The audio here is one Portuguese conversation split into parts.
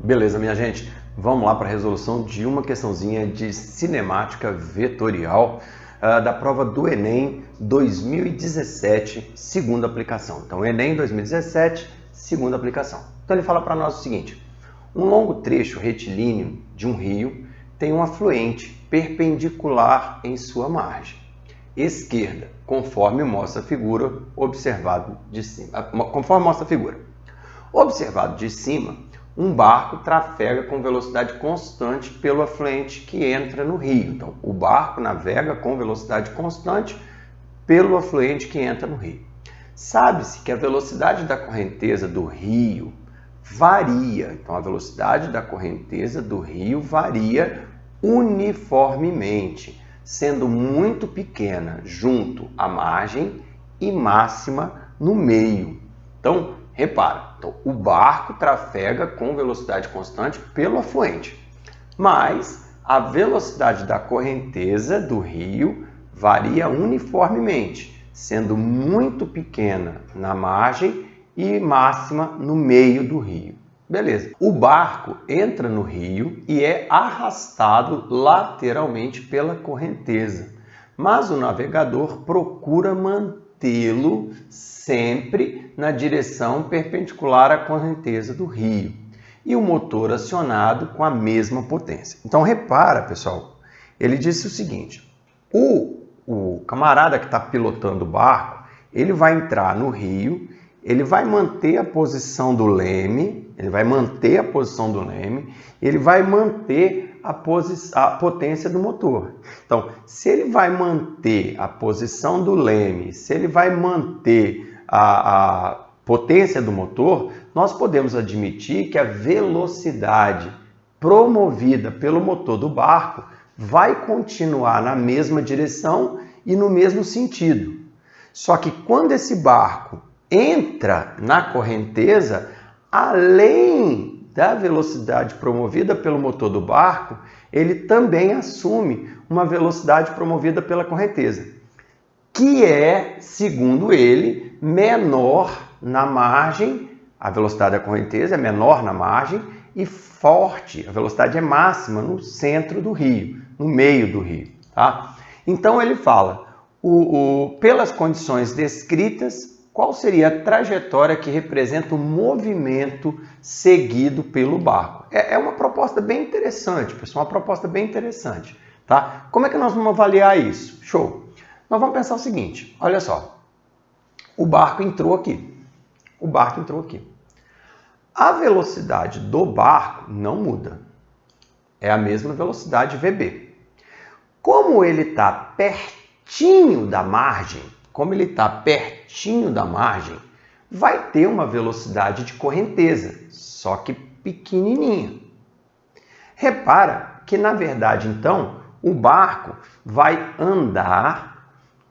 Beleza, minha gente? Vamos lá para a resolução de uma questãozinha de cinemática vetorial da prova do Enem 2017, segunda aplicação. Então, Enem 2017, segunda aplicação. Então, ele fala para nós o seguinte: um longo trecho retilíneo de um rio tem um afluente perpendicular em sua margem esquerda, conforme mostra a figura observado de cima. Observado de cima, um barco trafega com velocidade constante pelo afluente que entra no rio. Então, o barco navega com velocidade constante pelo afluente que entra no rio. Sabe-se que a velocidade da correnteza do rio varia. Então, a velocidade da correnteza do rio varia uniformemente, sendo muito pequena junto à margem e máxima no meio. Então, repara, o barco trafega com velocidade constante pelo afluente, mas a velocidade da correnteza do rio varia uniformemente, sendo muito pequena na margem e máxima no meio do rio. Beleza. O barco entra no rio e é arrastado lateralmente pela correnteza, mas o navegador procura mantê-lo sempre na direção perpendicular à correnteza do rio e o motor acionado com a mesma potência. Então repara, pessoal, ele disse o seguinte: o camarada que está pilotando o barco, ele vai entrar no rio, ele vai manter a posição do leme, ele vai manter a potência do motor. Então, se ele vai manter a posição do leme, se ele vai manter a potência do motor, nós podemos admitir que a velocidade promovida pelo motor do barco vai continuar na mesma direção e no mesmo sentido. Só que quando esse barco entra na correnteza, além da velocidade promovida pelo motor do barco, ele também assume uma velocidade promovida pela correnteza, que é, segundo ele, menor na margem. A velocidade da correnteza é menor na margem e forte, a velocidade é máxima no centro do rio, no meio do rio. Tá? Então ele fala, pelas condições descritas, qual seria a trajetória que representa o movimento seguido pelo barco? É uma proposta bem interessante, pessoal, uma proposta bem interessante. Tá? Como é que nós vamos avaliar isso? Show! Nós vamos pensar o seguinte, olha só, o barco entrou aqui. A velocidade do barco não muda, é a mesma velocidade VB. Como ele está pertinho da margem, vai ter uma velocidade de correnteza, só que pequenininha. Repara que, na verdade, então, o barco vai andar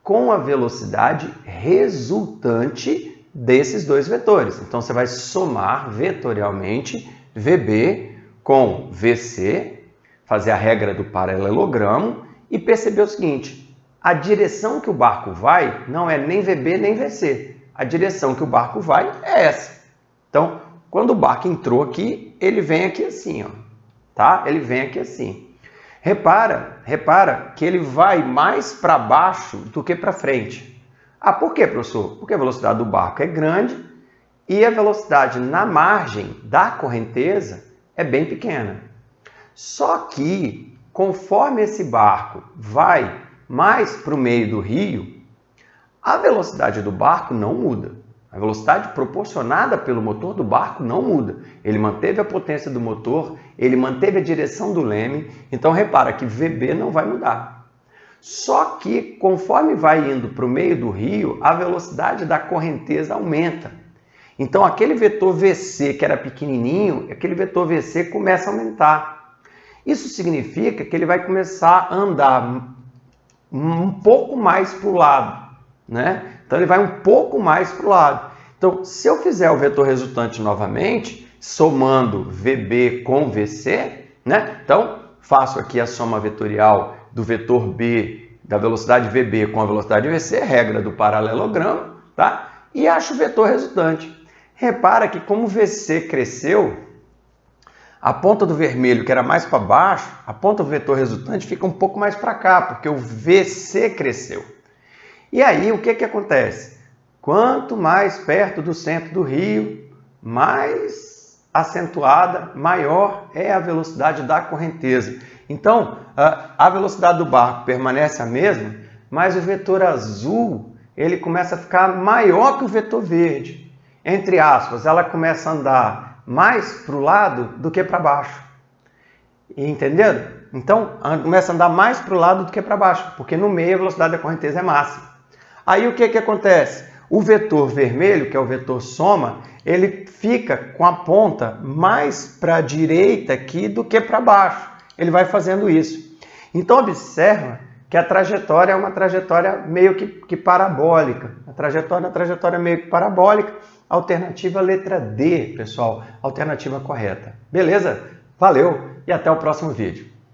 com a velocidade resultante desses dois vetores. Então, você vai somar vetorialmente VB com VC, fazer a regra do paralelogramo e perceber o seguinte: a direção que o barco vai não é nem VB nem VC. A direção que o barco vai é essa. Então, quando o barco entrou aqui, ele vem aqui assim, ó, tá? Ele vem aqui assim. Repara que ele vai mais para baixo do que para frente. Ah, por quê, professor? Porque a velocidade do barco é grande e a velocidade na margem da correnteza é bem pequena. Só que, conforme esse barco vai mais para o meio do rio, a velocidade do barco não muda. A velocidade proporcionada pelo motor do barco não muda. Ele manteve a potência do motor, ele manteve a direção do leme. Então, repara que VB não vai mudar. Só que, conforme vai indo para o meio do rio, a velocidade da correnteza aumenta. Então, aquele vetor VC, que era pequenininho, aquele vetor VC começa a aumentar. Isso significa que ele vai começar a andar um pouco mais para o lado, né? Então ele vai um pouco mais para o lado. Então, se eu fizer o vetor resultante novamente, somando VB com VC, né? Então, faço aqui a soma vetorial do vetor B, da velocidade VB com a velocidade VC, regra do paralelogramo, tá? E acho o vetor resultante. Repara que como VC cresceu, A ponta do vermelho, que era mais para baixo, a ponta do vetor resultante fica um pouco mais para cá, porque o VC cresceu. E aí, o que acontece? Quanto mais perto do centro do rio, mais acentuada, maior é a velocidade da correnteza. Então, a velocidade do barco permanece a mesma, mas o vetor azul ele começa a ficar maior que o vetor verde. Entre aspas, ela começa a andar mais para o lado do que para baixo. Entenderam? Então, começa a andar mais para o lado do que para baixo, porque no meio a velocidade da correnteza é máxima. Aí o que acontece? O vetor vermelho, que é o vetor soma, ele fica com a ponta mais para a direita aqui do que para baixo. Ele vai fazendo isso. Então, observa que a trajetória é uma trajetória meio que parabólica. A trajetória é uma trajetória meio que parabólica. Alternativa letra D, pessoal. Alternativa correta. Beleza? Valeu e até o próximo vídeo.